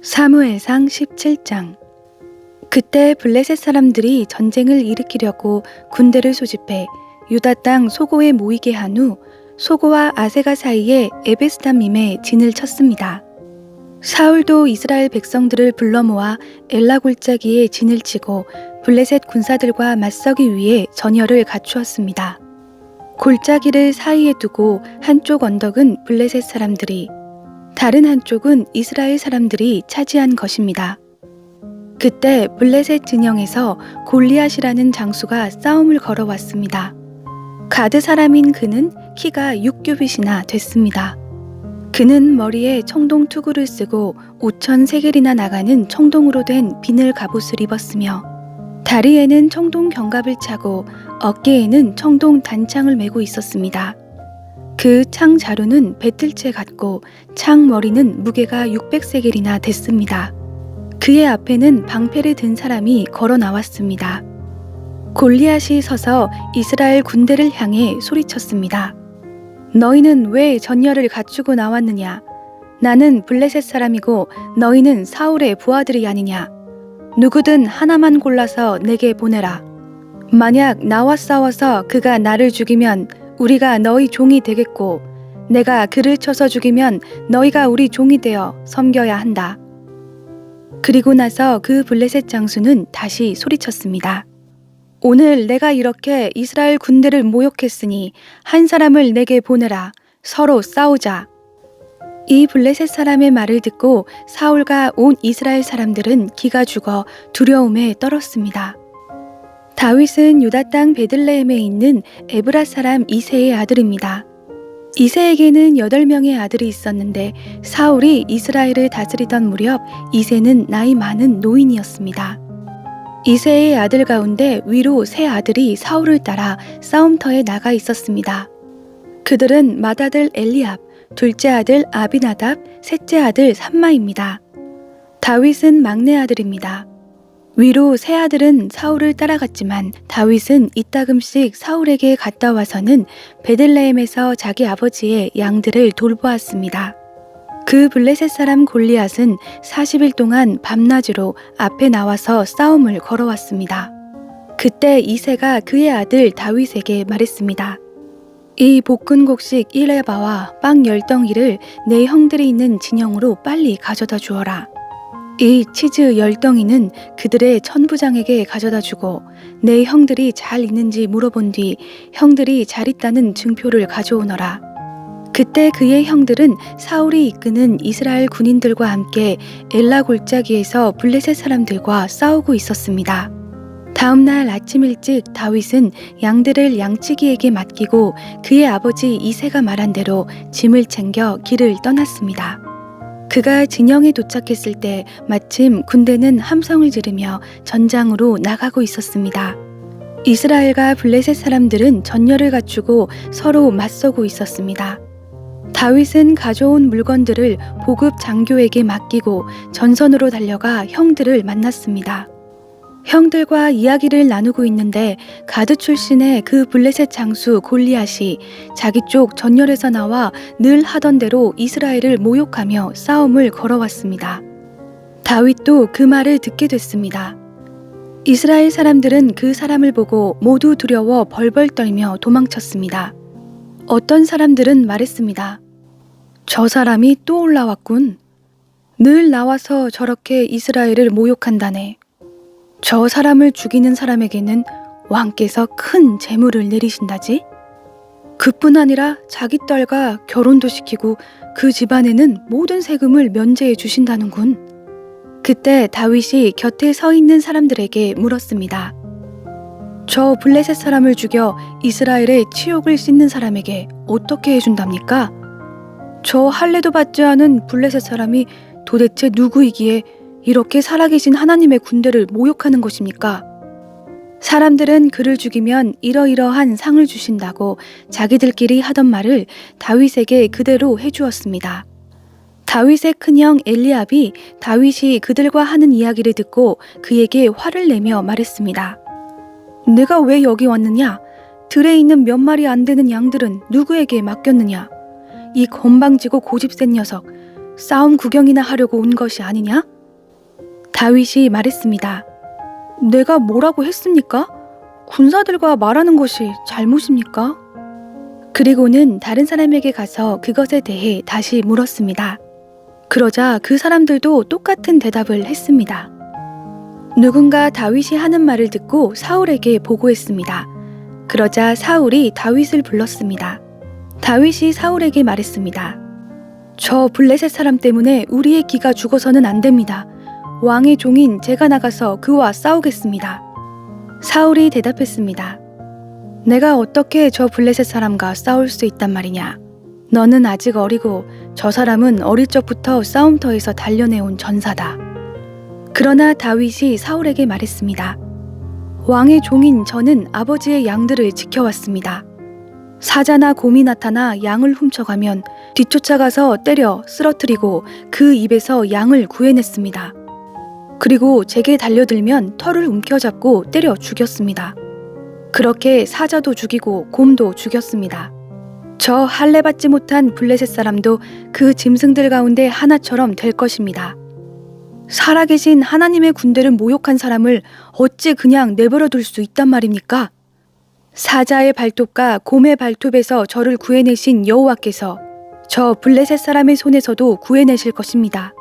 사무엘상 17장. 그때 블레셋 사람들이 전쟁을 일으키려고 군대를 소집해 유다 땅 소고에 모이게 한 후 소고와 아세가 사이에 에베스담임에 진을 쳤습니다. 사울도 이스라엘 백성들을 불러 모아 엘라 골짜기에 진을 치고 블레셋 군사들과 맞서기 위해 전열을 갖추었습니다. 골짜기를 사이에 두고 한쪽 언덕은 블레셋 사람들이, 다른 한쪽은 이스라엘 사람들이 차지한 것입니다. 그때 블레셋 진영에서 골리앗이라는 장수가 싸움을 걸어왔습니다. 가드 사람인 그는 키가 6규빗이나 됐습니다. 그는 머리에 청동 투구를 쓰고 5천 세겔이나 나가는 청동으로 된 비늘 갑옷을 입었으며 다리에는 청동 견갑을 차고 어깨에는 청동 단창을 메고 있었습니다. 그 창 자루는 배틀채 같고 창 머리는 무게가 600세겔이나 됐습니다. 그의 앞에는 방패를 든 사람이 걸어 나왔습니다. 골리앗이 서서 이스라엘 군대를 향해 소리쳤습니다. 너희는 왜 전열을 갖추고 나왔느냐? 나는 블레셋 사람이고 너희는 사울의 부하들이 아니냐? 누구든 하나만 골라서 내게 보내라. 만약 나와 싸워서 그가 나를 죽이면 우리가 너희 종이 되겠고 내가 그를 쳐서 죽이면 너희가 우리 종이 되어 섬겨야 한다. 그리고 나서 그 블레셋 장수는 다시 소리쳤습니다. 오늘 내가 이렇게 이스라엘 군대를 모욕했으니 한 사람을 내게 보내라. 서로 싸우자. 이 블레셋 사람의 말을 듣고 사울과 온 이스라엘 사람들은 기가 죽어 두려움에 떨었습니다. 다윗은 유다 땅 베들레헴에 있는 에브라 사람 이새의 아들입니다. 이새에게는 8명의 아들이 있었는데 사울이 이스라엘을 다스리던 무렵 이새는 나이 많은 노인이었습니다. 이새의 아들 가운데 위로 세 아들이 사울을 따라 싸움터에 나가 있었습니다. 그들은 맏아들 엘리압, 둘째 아들 아비나답, 셋째 아들 삼마입니다. 다윗은 막내 아들입니다. 위로 세 아들은 사울을 따라갔지만 다윗은 이따금씩 사울에게 갔다 와서는 베들레헴에서 자기 아버지의 양들을 돌보았습니다. 그 블레셋 사람 골리앗은 40일 동안 밤낮으로 앞에 나와서 싸움을 걸어왔습니다. 그때 이새가 그의 아들 다윗에게 말했습니다. 이 볶은 곡식 1에바와 빵 10덩이를 내 형들이 있는 진영으로 빨리 가져다 주어라. 이 치즈 10덩이는 그들의 천부장에게 가져다 주고 내 형들이 잘 있는지 물어본 뒤 형들이 잘 있다는 증표를 가져오너라. 그때 그의 형들은 사울이 이끄는 이스라엘 군인들과 함께 엘라 골짜기에서 블레셋 사람들과 싸우고 있었습니다. 다음 날 아침 일찍 다윗은 양들을 양치기에게 맡기고 그의 아버지 이새가 말한 대로 짐을 챙겨 길을 떠났습니다. 그가 진영에 도착했을 때 마침 군대는 함성을 지르며 전장으로 나가고 있었습니다. 이스라엘과 블레셋 사람들은 전열을 갖추고 서로 맞서고 있었습니다. 다윗은 가져온 물건들을 보급 장교에게 맡기고 전선으로 달려가 형들을 만났습니다. 형들과 이야기를 나누고 있는데 가드 출신의 그 블레셋 장수 골리앗이 자기 쪽 전열에서 나와 늘 하던 대로 이스라엘을 모욕하며 싸움을 걸어왔습니다. 다윗도 그 말을 듣게 됐습니다. 이스라엘 사람들은 그 사람을 보고 모두 두려워 벌벌 떨며 도망쳤습니다. 어떤 사람들은 말했습니다. 저 사람이 또 올라왔군. 늘 나와서 저렇게 이스라엘을 모욕한다네. 저 사람을 죽이는 사람에게는 왕께서 큰 재물을 내리신다지? 그뿐 아니라 자기 딸과 결혼도 시키고 그 집안에는 모든 세금을 면제해 주신다는군. 그때 다윗이 곁에 서 있는 사람들에게 물었습니다. 저 블레셋 사람을 죽여 이스라엘의 치욕을 씻는 사람에게 어떻게 해준답니까? 저 할례도 받지 않은 블레셋 사람이 도대체 누구이기에 이렇게 살아계신 하나님의 군대를 모욕하는 것입니까? 사람들은 그를 죽이면 이러이러한 상을 주신다고 자기들끼리 하던 말을 다윗에게 그대로 해주었습니다. 다윗의 큰형 엘리압이 다윗이 그들과 하는 이야기를 듣고 그에게 화를 내며 말했습니다. 내가 왜 여기 왔느냐? 들에 있는 몇 마리 안 되는 양들은 누구에게 맡겼느냐? 이 건방지고 고집센 녀석, 싸움 구경이나 하려고 온 것이 아니냐? 다윗이 말했습니다. 내가 뭐라고 했습니까? 군사들과 말하는 것이 잘못입니까? 그리고는 다른 사람에게 가서 그것에 대해 다시 물었습니다. 그러자 그 사람들도 똑같은 대답을 했습니다. 누군가 다윗이 하는 말을 듣고 사울에게 보고했습니다. 그러자 사울이 다윗을 불렀습니다. 다윗이 사울에게 말했습니다. 저 블레셋 사람 때문에 우리의 기가 죽어서는 안 됩니다. 왕의 종인 제가 나가서 그와 싸우겠습니다. 사울이 대답했습니다. 내가 어떻게 저 블레셋 사람과 싸울 수 있단 말이냐? 너는 아직 어리고 저 사람은 어릴 적부터 싸움터에서 단련해온 전사다. 그러나 다윗이 사울에게 말했습니다. 왕의 종인 저는 아버지의 양들을 지켜왔습니다. 사자나 곰이 나타나 양을 훔쳐가면 뒤쫓아가서 때려 쓰러뜨리고 그 입에서 양을 구해냈습니다. 그리고 제게 달려들면 털을 움켜잡고 때려 죽였습니다. 그렇게 사자도 죽이고 곰도 죽였습니다. 저 할례받지 못한 블레셋 사람도 그 짐승들 가운데 하나처럼 될 것입니다. 살아계신 하나님의 군대를 모욕한 사람을 어찌 그냥 내버려 둘 수 있단 말입니까? 사자의 발톱과 곰의 발톱에서 저를 구해내신 여호와께서 저 블레셋 사람의 손에서도 구해내실 것입니다.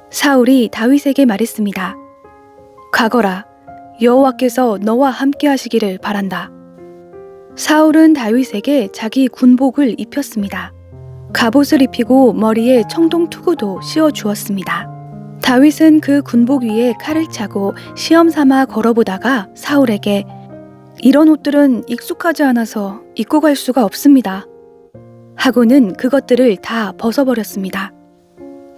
사울이 다윗에게 말했습니다. 가거라, 여호와께서 너와 함께 하시기를 바란다. 사울은 다윗에게 자기 군복을 입혔습니다. 갑옷을 입히고 머리에 청동 투구도 씌워 주었습니다. 다윗은 그 군복 위에 칼을 차고 시험 삼아 걸어보다가 사울에게 이런 옷들은 익숙하지 않아서 입고 갈 수가 없습니다. 하고는 그것들을 다 벗어버렸습니다.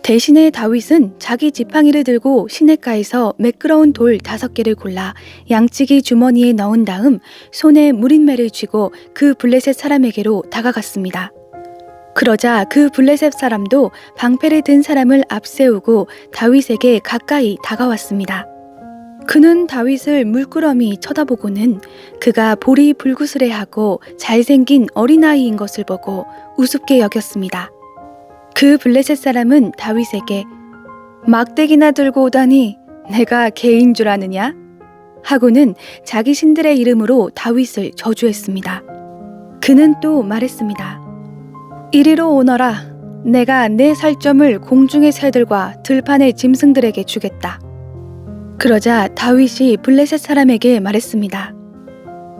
대신에 다윗은 자기 지팡이를 들고 시냇가에서 매끄러운 돌 5개를 골라 양치기 주머니에 넣은 다음 손에 무린매를 쥐고 그 블레셋 사람에게로 다가갔습니다. 그러자 그 블레셋 사람도 방패를 든 사람을 앞세우고 다윗에게 가까이 다가왔습니다. 그는 다윗을 물끄러미 쳐다보고는 그가 볼이 불구스레하고 잘생긴 어린아이인 것을 보고 우습게 여겼습니다. 그 블레셋 사람은 다윗에게 막대기나 들고 오다니 내가 개인 줄 아느냐? 하고는 자기 신들의 이름으로 다윗을 저주했습니다. 그는 또 말했습니다. 이리로 오너라. 내가 내 살점을 공중의 새들과 들판의 짐승들에게 주겠다. 그러자 다윗이 블레셋 사람에게 말했습니다.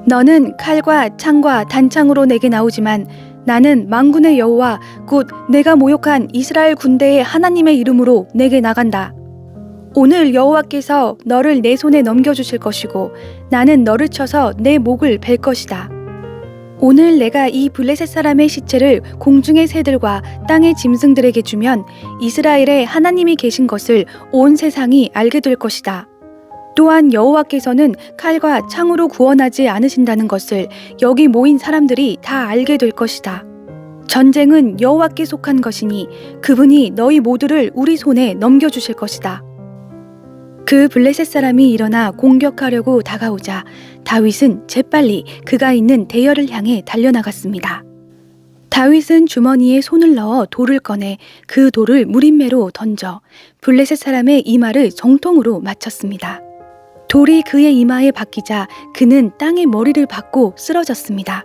너는 칼과 창과 단창으로 내게 나오지만 나는 만군의 여호와 곧 내가 모욕한 이스라엘 군대의 하나님의 이름으로 내게 나간다. 오늘 여호와께서 너를 내 손에 넘겨주실 것이고 나는 너를 쳐서 내 목을 벨 것이다. 오늘 내가 이 블레셋 사람의 시체를 공중의 새들과 땅의 짐승들에게 주면 이스라엘에 하나님이 계신 것을 온 세상이 알게 될 것이다. 또한 여호와께서는 칼과 창으로 구원하지 않으신다는 것을 여기 모인 사람들이 다 알게 될 것이다. 전쟁은 여호와께 속한 것이니 그분이 너희 모두를 우리 손에 넘겨주실 것이다. 그 블레셋 사람이 일어나 공격하려고 다가오자 다윗은 재빨리 그가 있는 대열을 향해 달려나갔습니다. 다윗은 주머니에 손을 넣어 돌을 꺼내 그 돌을 무린매로 던져 블레셋 사람의 이마를 정통으로 맞췄습니다. 돌이 그의 이마에 박히자 그는 땅에 머리를 박고 쓰러졌습니다.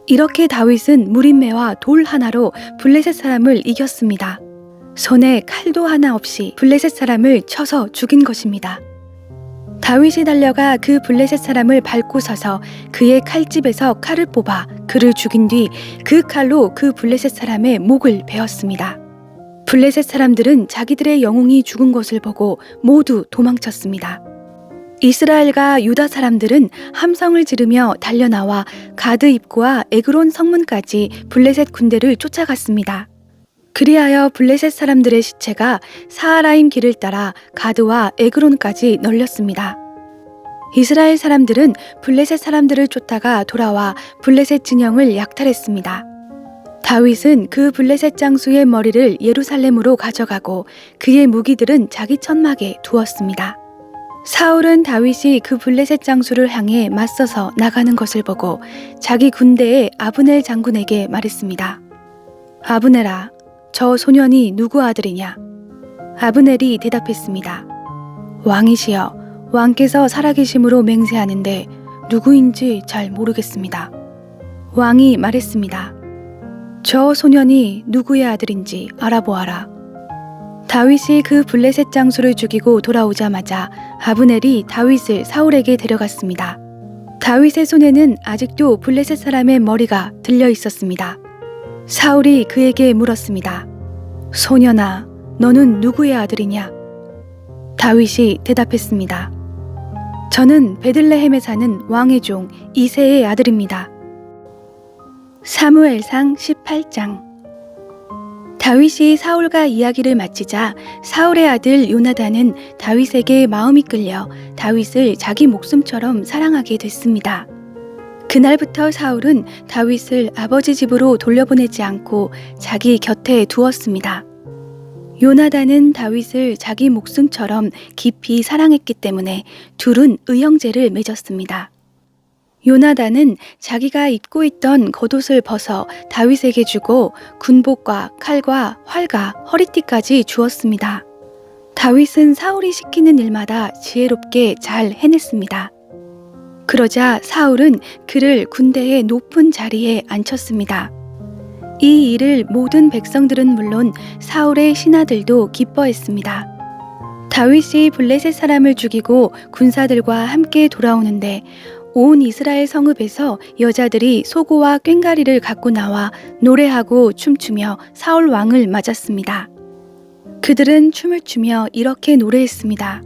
이렇게 다윗은 무린매와 돌 하나로 블레셋 사람을 이겼습니다. 손에 칼도 하나 없이 블레셋 사람을 쳐서 죽인 것입니다. 다윗이 달려가 그 블레셋 사람을 밟고 서서 그의 칼집에서 칼을 뽑아 그를 죽인 뒤 그 칼로 그 블레셋 사람의 목을 베었습니다. 블레셋 사람들은 자기들의 영웅이 죽은 것을 보고 모두 도망쳤습니다. 이스라엘과 유다 사람들은 함성을 지르며 달려나와 가드 입구와 에그론 성문까지 블레셋 군대를 쫓아갔습니다. 그리하여 블레셋 사람들의 시체가 사하라임 길을 따라 가드와 에그론까지 널렸습니다. 이스라엘 사람들은 블레셋 사람들을 쫓다가 돌아와 블레셋 진영을 약탈했습니다. 다윗은 그 블레셋 장수의 머리를 예루살렘으로 가져가고 그의 무기들은 자기 천막에 두었습니다. 사울은 다윗이 그 블레셋 장수를 향해 맞서서 나가는 것을 보고 자기 군대의 아브넬 장군에게 말했습니다. 아브넬아, 저 소년이 누구 아들이냐? 아브넬이 대답했습니다. 왕이시여, 왕께서 살아계심으로 맹세하는데 누구인지 잘 모르겠습니다. 왕이 말했습니다. 저 소년이 누구의 아들인지 알아보아라. 다윗이 그 블레셋 장수를 죽이고 돌아오자마자 아브넬이 다윗을 사울에게 데려갔습니다. 다윗의 손에는 아직도 블레셋 사람의 머리가 들려 있었습니다. 사울이 그에게 물었습니다. 소년아, 너는 누구의 아들이냐? 다윗이 대답했습니다. 저는 베들레헴에 사는 왕의 종 이새의 아들입니다. 사무엘상 18장. 다윗이 사울과 이야기를 마치자 사울의 아들 요나단은 다윗에게 마음이 끌려 다윗을 자기 목숨처럼 사랑하게 됐습니다. 그날부터 사울은 다윗을 아버지 집으로 돌려보내지 않고 자기 곁에 두었습니다. 요나단은 다윗을 자기 목숨처럼 깊이 사랑했기 때문에 둘은 의형제를 맺었습니다. 요나단은 자기가 입고 있던 겉옷을 벗어 다윗에게 주고 군복과 칼과 활과 허리띠까지 주었습니다. 다윗은 사울이 시키는 일마다 지혜롭게 잘 해냈습니다. 그러자 사울은 그를 군대의 높은 자리에 앉혔습니다. 이 일을 모든 백성들은 물론 사울의 신하들도 기뻐했습니다. 다윗이 블레셋 사람을 죽이고 군사들과 함께 돌아오는데 온 이스라엘 성읍에서 여자들이 소고와 꽹과리를 갖고 나와 노래하고 춤추며 사울 왕을 맞았습니다. 그들은 춤을 추며 이렇게 노래했습니다.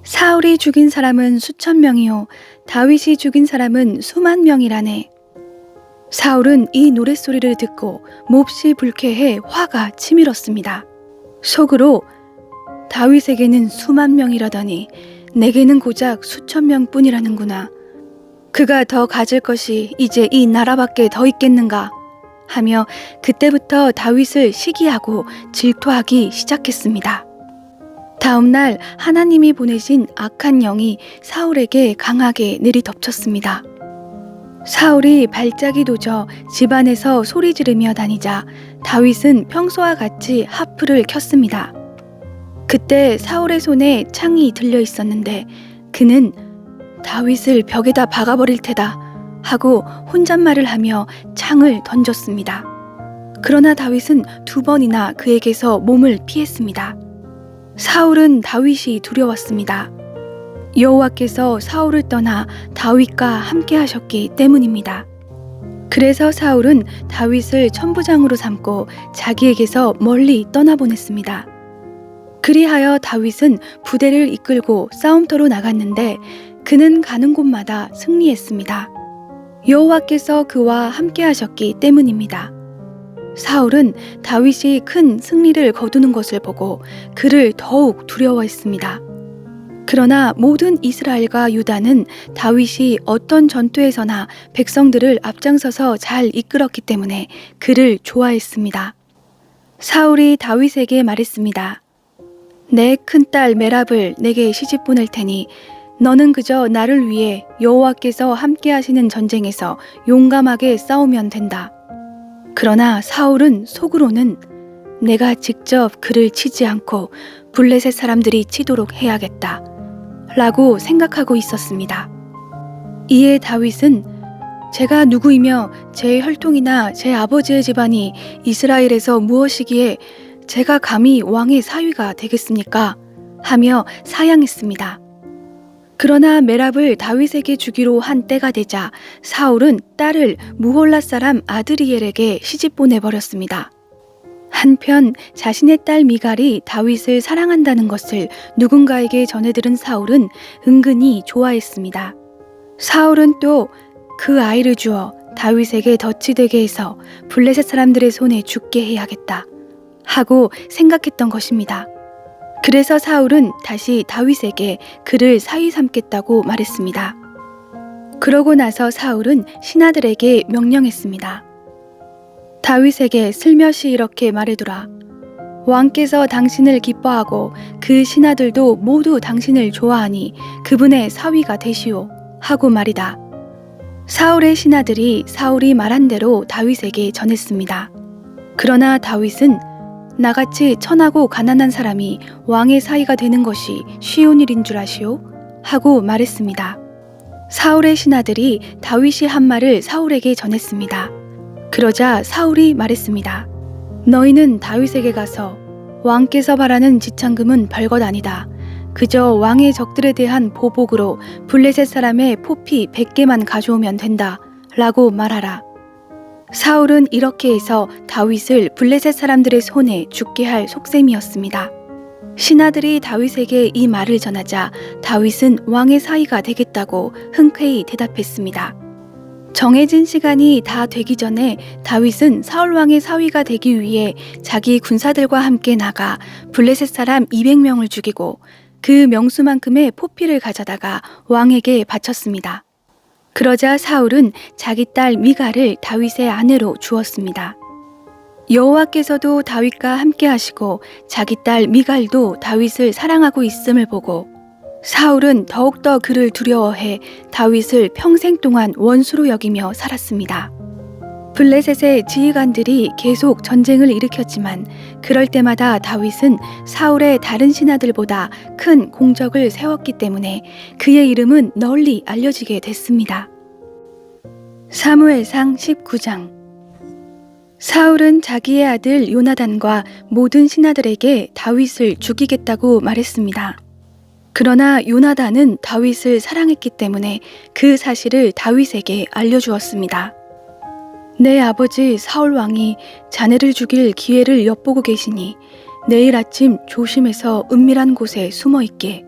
사울이 죽인 사람은 수천 명이요 다윗이 죽인 사람은 수만 명이라네. 사울은 이 노랫소리를 듣고 몹시 불쾌해 화가 치밀었습니다. 속으로 다윗에게는 수만 명이라더니 내게는 고작 수천 명뿐이라는구나. 그가 더 가질 것이 이제 이 나라밖에 더 있겠는가 하며 그때부터 다윗을 시기하고 질투하기 시작했습니다. 다음 날 하나님이 보내신 악한 영이 사울에게 강하게 내리덮쳤습니다. 사울이 발작이 도져 집안에서 소리 지르며 다니자 다윗은 평소와 같이 하프를 켰습니다. 그때 사울의 손에 창이 들려 있었는데 그는 다윗을 벽에다 박아버릴 테다 하고 혼잣말을 하며 창을 던졌습니다. 그러나 다윗은 2번이나 그에게서 몸을 피했습니다. 사울은 다윗이 두려웠습니다. 여호와께서 사울을 떠나 다윗과 함께 하셨기 때문입니다. 그래서 사울은 다윗을 천부장으로 삼고 자기에게서 멀리 떠나보냈습니다. 그리하여 다윗은 부대를 이끌고 싸움터로 나갔는데 그는 가는 곳마다 승리했습니다. 여호와께서 그와 함께 하셨기 때문입니다. 사울은 다윗이 큰 승리를 거두는 것을 보고 그를 더욱 두려워했습니다. 그러나 모든 이스라엘과 유다는 다윗이 어떤 전투에서나 백성들을 앞장서서 잘 이끌었기 때문에 그를 좋아했습니다. 사울이 다윗에게 말했습니다. 내 큰딸 메랍을 내게 시집 보낼 테니 너는 그저 나를 위해 여호와께서 함께 하시는 전쟁에서 용감하게 싸우면 된다. 그러나 사울은 속으로는 내가 직접 그를 치지 않고 블레셋 사람들이 치도록 해야겠다 라고 생각하고 있었습니다. 이에 다윗은 제가 누구이며 제 혈통이나 제 아버지의 집안이 이스라엘에서 무엇이기에 제가 감히 왕의 사위가 되겠습니까? 하며 사양했습니다. 그러나 메랍을 다윗에게 주기로 한 때가 되자 사울은 딸을 무홀라 사람 아드리엘에게 시집 보내버렸습니다. 한편 자신의 딸 미갈이 다윗을 사랑한다는 것을 누군가에게 전해들은 사울은 은근히 좋아했습니다. 사울은 또 그 아이를 주어 다윗에게 덫이 되게 해서 블레셋 사람들의 손에 죽게 해야겠다 하고 생각했던 것입니다. 그래서 사울은 다시 다윗에게 그를 사위 삼겠다고 말했습니다. 그러고 나서 사울은 신하들에게 명령했습니다. 다윗에게 슬며시 이렇게 말해두라. 왕께서 당신을 기뻐하고 그 신하들도 모두 당신을 좋아하니 그분의 사위가 되시오 하고 말이다. 사울의 신하들이 사울이 말한 대로 다윗에게 전했습니다. 그러나 다윗은 나같이 천하고 가난한 사람이 왕의 사위가 되는 것이 쉬운 일인 줄 아시오? 하고 말했습니다. 사울의 신하들이 다윗이 한 말을 사울에게 전했습니다. 그러자 사울이 말했습니다. 너희는 다윗에게 가서 왕께서 바라는 지참금은 별것 아니다. 그저 왕의 적들에 대한 보복으로 블레셋 사람의 포피 100개만 가져오면 된다. 라고 말하라. 사울은 이렇게 해서 다윗을 블레셋 사람들의 손에 죽게 할 속셈이었습니다. 신하들이 다윗에게 이 말을 전하자 다윗은 왕의 사위가 되겠다고 흔쾌히 대답했습니다. 정해진 시간이 다 되기 전에 다윗은 사울 왕의 사위가 되기 위해 자기 군사들과 함께 나가 블레셋 사람 200명을 죽이고 그 명수만큼의 포피를 가져다가 왕에게 바쳤습니다. 그러자 사울은 자기 딸 미갈을 다윗의 아내로 주었습니다. 여호와께서도 다윗과 함께 하시고 자기 딸 미갈도 다윗을 사랑하고 있음을 보고 사울은 더욱더 그를 두려워해 다윗을 평생 동안 원수로 여기며 살았습니다. 블레셋의 지휘관들이 계속 전쟁을 일으켰지만 그럴 때마다 다윗은 사울의 다른 신하들보다 큰 공적을 세웠기 때문에 그의 이름은 널리 알려지게 됐습니다. 사무엘상 19장. 사울은 자기의 아들 요나단과 모든 신하들에게 다윗을 죽이겠다고 말했습니다. 그러나 요나단은 다윗을 사랑했기 때문에 그 사실을 다윗에게 알려주었습니다. 내 아버지 사울 왕이 자네를 죽일 기회를 엿보고 계시니 내일 아침 조심해서 은밀한 곳에 숨어 있게.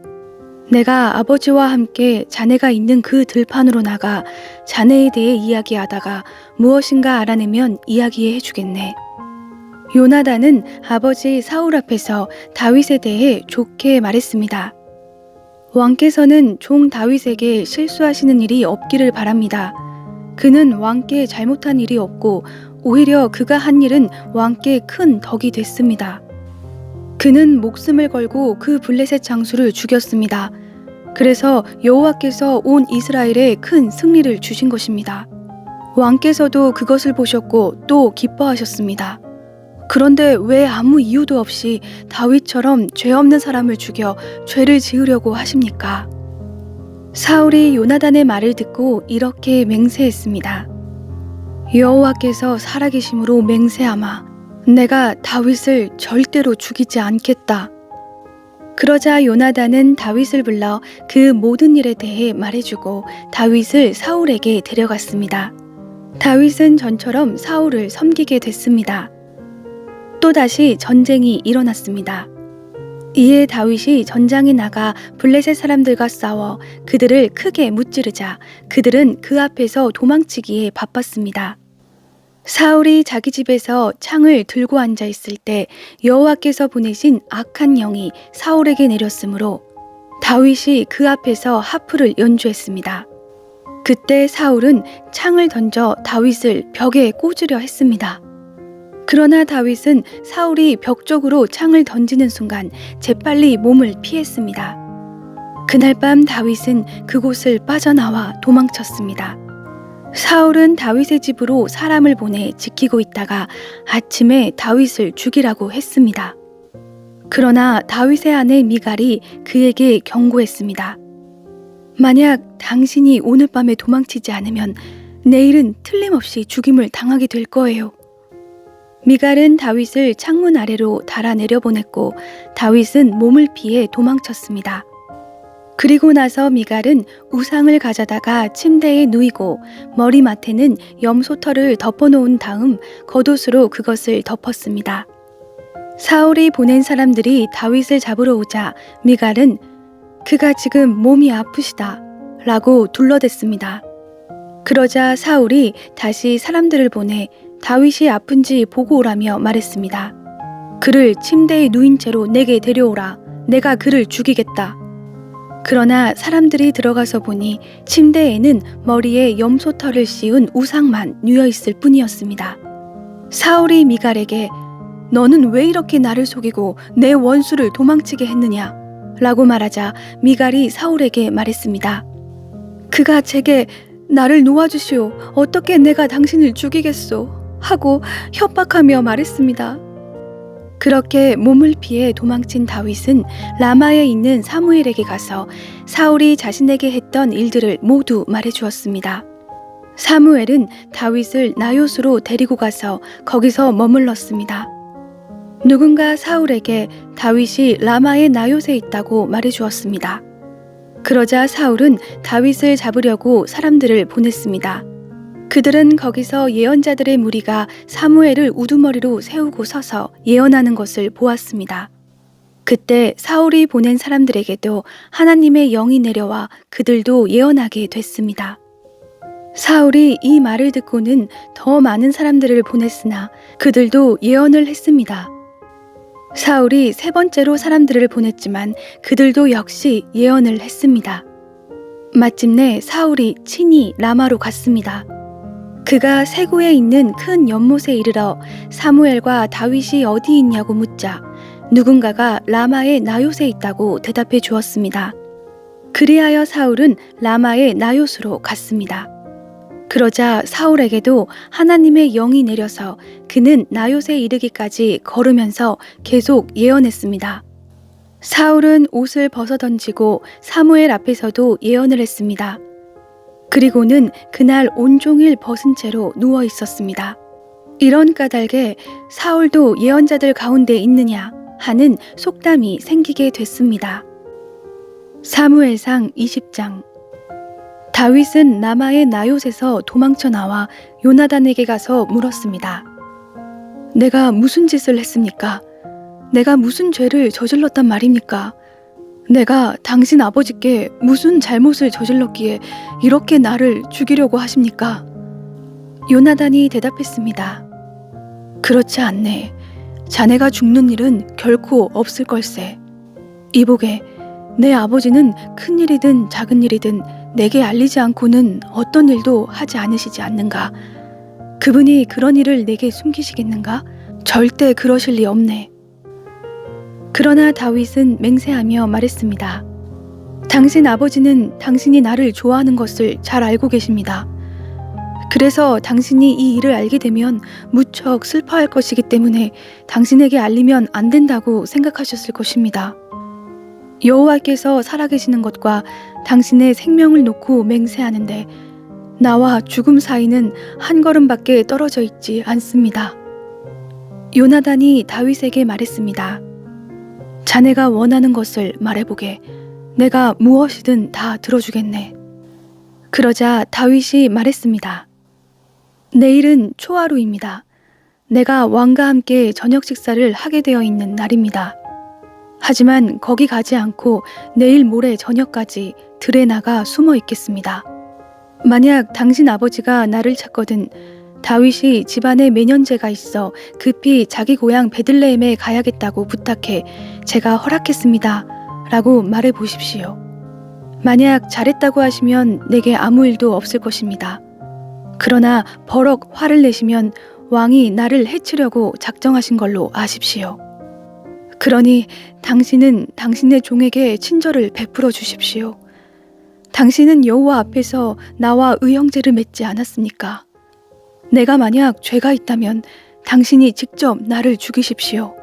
내가 아버지와 함께 자네가 있는 그 들판으로 나가 자네에 대해 이야기하다가 무엇인가 알아내면 이야기해 주겠네. 요나단은 아버지 사울 앞에서 다윗에 대해 좋게 말했습니다. 왕께서는 종 다윗에게 실수하시는 일이 없기를 바랍니다. 그는 왕께 잘못한 일이 없고 오히려 그가 한 일은 왕께 큰 덕이 됐습니다. 그는 목숨을 걸고 그 블레셋 장수를 죽였습니다. 그래서 여호와께서 온 이스라엘에 큰 승리를 주신 것입니다. 왕께서도 그것을 보셨고 또 기뻐하셨습니다. 그런데 왜 아무 이유도 없이 다윗처럼 죄 없는 사람을 죽여 죄를 지으려고 하십니까? 사울이 요나단의 말을 듣고 이렇게 맹세했습니다. 여호와께서 살아계심으로 맹세하마 내가 다윗을 절대로 죽이지 않겠다. 그러자 요나단은 다윗을 불러 그 모든 일에 대해 말해주고 다윗을 사울에게 데려갔습니다. 다윗은 전처럼 사울을 섬기게 됐습니다. 또다시 전쟁이 일어났습니다. 이에 다윗이 전장에 나가 블레셋 사람들과 싸워 그들을 크게 무찌르자 그들은 그 앞에서 도망치기에 바빴습니다. 사울이 자기 집에서 창을 들고 앉아 있을 때 여호와께서 보내신 악한 영이 사울에게 내렸으므로 다윗이 그 앞에서 하프를 연주했습니다. 그때 사울은 창을 던져 다윗을 벽에 꽂으려 했습니다. 그러나 다윗은 사울이 벽 쪽으로 창을 던지는 순간 재빨리 몸을 피했습니다. 그날 밤 다윗은 그곳을 빠져나와 도망쳤습니다. 사울은 다윗의 집으로 사람을 보내 지키고 있다가 아침에 다윗을 죽이라고 했습니다. 그러나 다윗의 아내 미갈이 그에게 경고했습니다. 만약 당신이 오늘 밤에 도망치지 않으면 내일은 틀림없이 죽임을 당하게 될 거예요. 미갈은 다윗을 창문 아래로 달아 내려보냈고 다윗은 몸을 피해 도망쳤습니다. 그리고 나서 미갈은 우상을 가져다가 침대에 누이고 머리맡에는 염소털을 덮어놓은 다음 겉옷으로 그것을 덮었습니다. 사울이 보낸 사람들이 다윗을 잡으러 오자 미갈은 그가 지금 몸이 아프시다 라고 둘러댔습니다. 그러자 사울이 다시 사람들을 보내 다윗이 아픈지 보고 오라며 말했습니다. 그를 침대에 누인 채로 내게 데려오라. 내가 그를 죽이겠다. 그러나 사람들이 들어가서 보니 침대에는 머리에 염소털을 씌운 우상만 누워있을 뿐이었습니다. 사울이 미갈에게 너는 왜 이렇게 나를 속이고 내 원수를 도망치게 했느냐? 라고 말하자 미갈이 사울에게 말했습니다. 그가 제게 나를 놓아주시오. 어떻게 내가 당신을 죽이겠소? 하고 협박하며 말했습니다. 그렇게 몸을 피해 도망친 다윗은 라마에 있는 사무엘에게 가서 사울이 자신에게 했던 일들을 모두 말해 주었습니다. 사무엘은 다윗을 나요스로 데리고 가서 거기서 머물렀습니다. 누군가 사울에게 다윗이 라마의 나요스에 있다고 말해 주었습니다. 그러자 사울은 다윗을 잡으려고 사람들을 보냈습니다. 그들은 거기서 예언자들의 무리가 사무엘을 우두머리로 세우고 서서 예언하는 것을 보았습니다. 그때 사울이 보낸 사람들에게도 하나님의 영이 내려와 그들도 예언하게 됐습니다. 사울이 이 말을 듣고는 더 많은 사람들을 보냈으나 그들도 예언을 했습니다. 사울이 세 번째로 사람들을 보냈지만 그들도 역시 예언을 했습니다. 마침내 사울이 친히 라마로 갔습니다. 그가 세구에 있는 큰 연못에 이르러 사무엘과 다윗이 어디 있냐고 묻자 누군가가 라마의 나요스에 있다고 대답해 주었습니다. 그리하여 사울은 라마의 나요스로 갔습니다. 그러자 사울에게도 하나님의 영이 내려서 그는 나요스에 이르기까지 걸으면서 계속 예언했습니다. 사울은 옷을 벗어던지고 사무엘 앞에서도 예언을 했습니다. 그리고는 그날 온종일 벗은 채로 누워 있었습니다. 이런 까닭에 사울도 예언자들 가운데 있느냐 하는 속담이 생기게 됐습니다. 사무엘상 20장. 다윗은 라마의 나요스에서 도망쳐 나와 요나단에게 가서 물었습니다. 내가 무슨 짓을 했습니까? 내가 무슨 죄를 저질렀단 말입니까? 내가 당신 아버지께 무슨 잘못을 저질렀기에 이렇게 나를 죽이려고 하십니까? 요나단이 대답했습니다. 그렇지 않네. 자네가 죽는 일은 결코 없을 걸세. 이보게, 내 아버지는 큰 일이든 작은 일이든 내게 알리지 않고는 어떤 일도 하지 않으시지 않는가? 그분이 그런 일을 내게 숨기시겠는가? 절대 그러실 리 없네. 그러나 다윗은 맹세하며 말했습니다. 당신 아버지는 당신이 나를 좋아하는 것을 잘 알고 계십니다. 그래서 당신이 이 일을 알게 되면 무척 슬퍼할 것이기 때문에 당신에게 알리면 안 된다고 생각하셨을 것입니다. 여호와께서 살아계시는 것과 당신의 생명을 놓고 맹세하는데 나와 죽음 사이는 한 걸음밖에 떨어져 있지 않습니다. 요나단이 다윗에게 말했습니다. 자네가 원하는 것을 말해보게. 내가 무엇이든 다 들어주겠네. 그러자 다윗이 말했습니다. 내일은 초하루입니다. 내가 왕과 함께 저녁 식사를 하게 되어 있는 날입니다. 하지만 거기 가지 않고 내일 모레 저녁까지 들에 나가 숨어 있겠습니다. 만약 당신 아버지가 나를 찾거든 다윗이 집안에 매년제가 있어 급히 자기 고향 베들레헴에 가야겠다고 부탁해 제가 허락했습니다. 라고 말해 보십시오. 만약 잘했다고 하시면 내게 아무 일도 없을 것입니다. 그러나 버럭 화를 내시면 왕이 나를 해치려고 작정하신 걸로 아십시오. 그러니 당신은 당신의 종에게 친절을 베풀어 주십시오. 당신은 여호와 앞에서 나와 의형제를 맺지 않았습니까? 내가 만약 죄가 있다면 당신이 직접 나를 죽이십시오.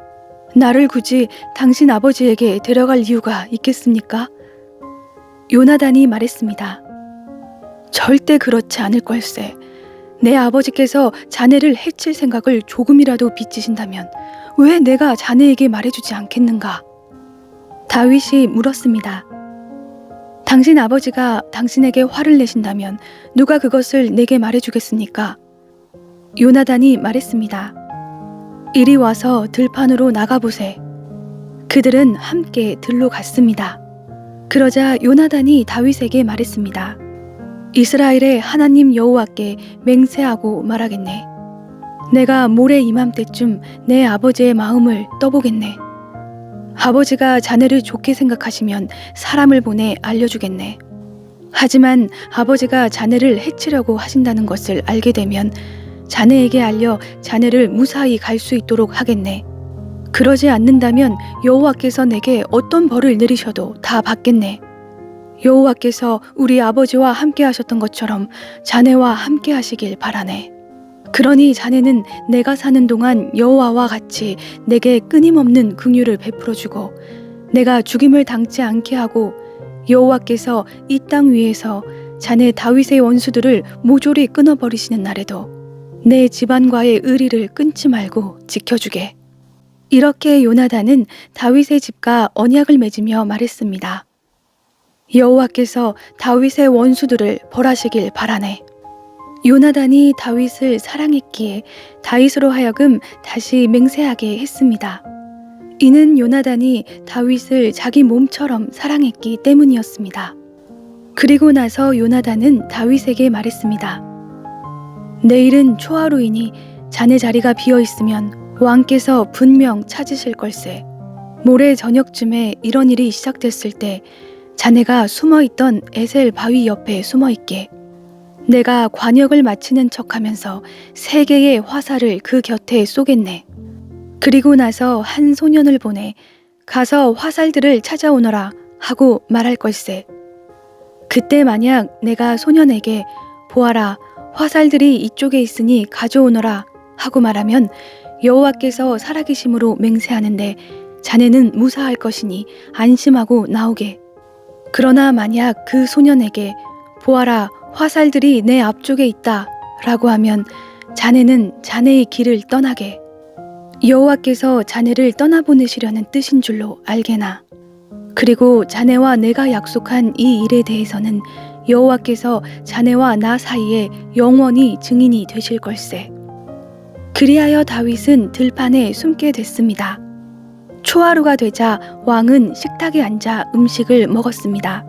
나를 굳이 당신 아버지에게 데려갈 이유가 있겠습니까? 요나단이 말했습니다. 절대 그렇지 않을 걸세. 내 아버지께서 자네를 해칠 생각을 조금이라도 비치신다면 왜 내가 자네에게 말해주지 않겠는가? 다윗이 물었습니다. 당신 아버지가 당신에게 화를 내신다면 누가 그것을 내게 말해주겠습니까? 요나단이 말했습니다. 이리 와서 들판으로 나가보세. 그들은 함께 들로 갔습니다. 그러자 요나단이 다윗에게 말했습니다. 이스라엘의 하나님 여호와께 맹세하고 말하겠네. 내가 모레 이맘때쯤 내 아버지의 마음을 떠보겠네. 아버지가 자네를 좋게 생각하시면 사람을 보내 알려주겠네. 하지만 아버지가 자네를 해치려고 하신다는 것을 알게 되면 자네에게 알려 자네를 무사히 갈 수 있도록 하겠네. 그러지 않는다면 여호와께서 내게 어떤 벌을 내리셔도 다 받겠네. 여호와께서 우리 아버지와 함께 하셨던 것처럼 자네와 함께 하시길 바라네. 그러니 자네는 내가 사는 동안 여호와와 같이 내게 끊임없는 긍휼을 베풀어주고 내가 죽임을 당치 않게 하고 여호와께서 이 땅 위에서 자네 다윗의 원수들을 모조리 끊어버리시는 날에도 내 집안과의 의리를 끊지 말고 지켜주게. 이렇게 요나단은 다윗의 집과 언약을 맺으며 말했습니다. 여호와께서 다윗의 원수들을 벌하시길 바라네. 요나단이 다윗을 사랑했기에 다윗으로 하여금 다시 맹세하게 했습니다. 이는 요나단이 다윗을 자기 몸처럼 사랑했기 때문이었습니다. 그리고 나서 요나단은 다윗에게 말했습니다. 내일은 초하루이니 자네 자리가 비어 있으면 왕께서 분명 찾으실 걸세. 모레 저녁쯤에 이런 일이 시작됐을 때 자네가 숨어있던 에셀 바위 옆에 숨어있게. 내가 관역을 마치는 척하면서 3개의 화살을 그 곁에 쏘겠네. 그리고 나서 한 소년을 보내 가서 화살들을 찾아오너라 하고 말할 걸세. 그때 만약 내가 소년에게 보아라 화살들이 이쪽에 있으니 가져오너라 하고 말하면 여호와께서 살아계심으로 맹세하는데 자네는 무사할 것이니 안심하고 나오게. 그러나 만약 그 소년에게 보아라 화살들이 내 앞쪽에 있다 라고 하면 자네는 자네의 길을 떠나게. 여호와께서 자네를 떠나보내시려는 뜻인 줄로 알게나. 그리고 자네와 내가 약속한 이 일에 대해서는 여호와께서 자네와 나 사이에 영원히 증인이 되실 걸세. 그리하여 다윗은 들판에 숨게 됐습니다. 초하루가 되자 왕은 식탁에 앉아 음식을 먹었습니다.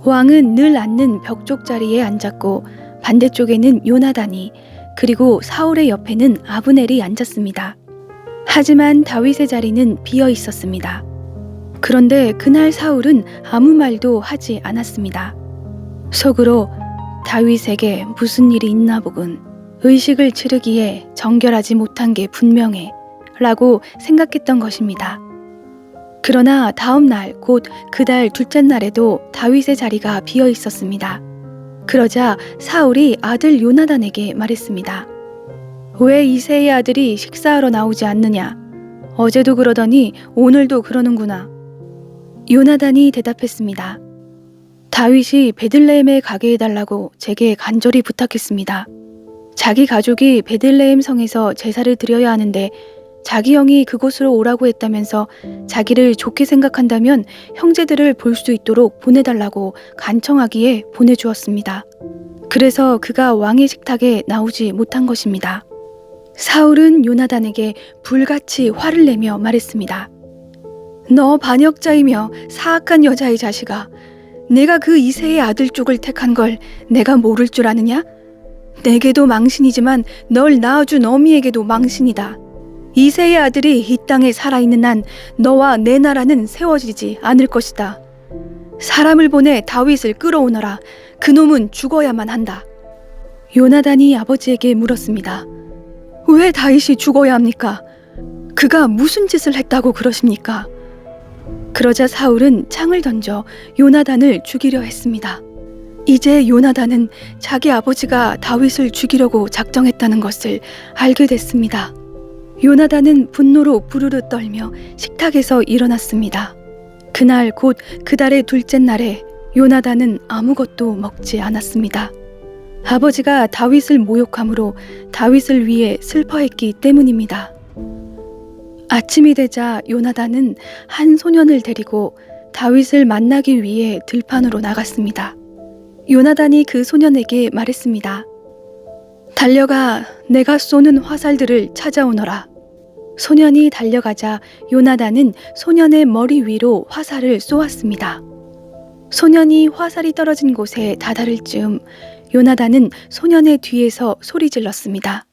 왕은 늘 앉는 벽쪽 자리에 앉았고 반대쪽에는 요나단이 그리고 사울의 옆에는 아브넬이 앉았습니다. 하지만 다윗의 자리는 비어 있었습니다. 그런데 그날 사울은 아무 말도 하지 않았습니다. 속으로 다윗에게 무슨 일이 있나 보군. 의식을 치르기에 정결하지 못한 게 분명해 라고 생각했던 것입니다. 그러나 다음 날 곧 그달 둘째 날에도 다윗의 자리가 비어 있었습니다. 그러자 사울이 아들 요나단에게 말했습니다. 왜 이새의 아들이 식사하러 나오지 않느냐? 어제도 그러더니 오늘도 그러는구나. 요나단이 대답했습니다. 다윗이 베들레헴에 가게 해달라고 제게 간절히 부탁했습니다. 자기 가족이 베들레헴 성에서 제사를 드려야 하는데 자기 형이 그곳으로 오라고 했다면서 자기를 좋게 생각한다면 형제들을 볼 수 있도록 보내달라고 간청하기에 보내주었습니다. 그래서 그가 왕의 식탁에 나오지 못한 것입니다. 사울은 요나단에게 불같이 화를 내며 말했습니다. 너 반역자이며 사악한 여자의 자식아, 내가 그 이새의 아들 쪽을 택한 걸 내가 모를 줄 아느냐? 내게도 망신이지만 널 낳아준 어미에게도 망신이다. 이새의 아들이 이 땅에 살아있는 한 너와 내 나라는 세워지지 않을 것이다. 사람을 보내 다윗을 끌어오너라. 그놈은 죽어야만 한다. 요나단이 아버지에게 물었습니다. 왜 다윗이 죽어야 합니까? 그가 무슨 짓을 했다고 그러십니까? 그러자 사울은 창을 던져 요나단을 죽이려 했습니다. 이제 요나단은 자기 아버지가 다윗을 죽이려고 작정했다는 것을 알게 됐습니다. 요나단은 분노로 부르르 떨며 식탁에서 일어났습니다. 그날 곧 그달의 둘째 날에 요나단은 아무것도 먹지 않았습니다. 아버지가 다윗을 모욕함으로 다윗을 위해 슬퍼했기 때문입니다. 아침이 되자 요나단은 한 소년을 데리고 다윗을 만나기 위해 들판으로 나갔습니다. 요나단이 그 소년에게 말했습니다. 달려가 내가 쏘는 화살들을 찾아오너라. 소년이 달려가자 요나단은 소년의 머리 위로 화살을 쏘았습니다. 소년이 화살이 떨어진 곳에 다다를 즈음 요나단은 소년의 뒤에서 소리 질렀습니다.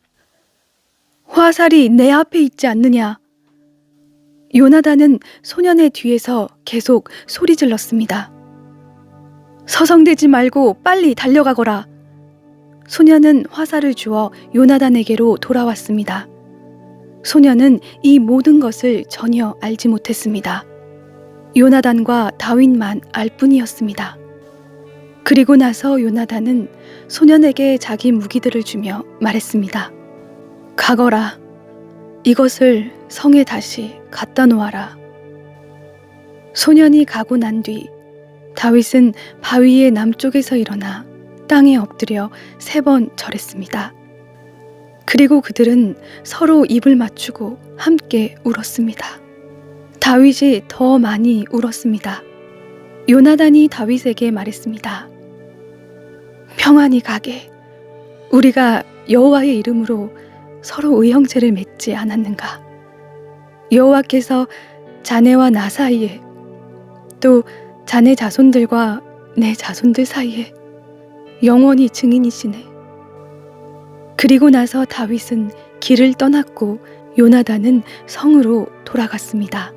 화살이 내 앞에 있지 않느냐? 요나단은 소년의 뒤에서 계속 소리 질렀습니다. 서성대지 말고 빨리 달려가거라. 소년은 화살을 주어 요나단에게로 돌아왔습니다. 소년은 이 모든 것을 전혀 알지 못했습니다. 요나단과 다윗만 알 뿐이었습니다. 그리고 나서 요나단은 소년에게 자기 무기들을 주며 말했습니다. 가거라. 이것을 성에 다시 갖다 놓아라. 소년이 가고 난 뒤 다윗은 바위의 남쪽에서 일어나 땅에 엎드려 3번 절했습니다. 그리고 그들은 서로 입을 맞추고 함께 울었습니다. 다윗이 더 많이 울었습니다. 요나단이 다윗에게 말했습니다. 평안히 가게. 우리가 여호와의 이름으로 서로 의형제를 맺지 않았는가? 여호와께서 자네와 나 사이에, 또 자네 자손들과 내 자손들 사이에 영원히 증인이시네. 그리고 나서 다윗은 길을 떠났고 요나단은 성으로 돌아갔습니다.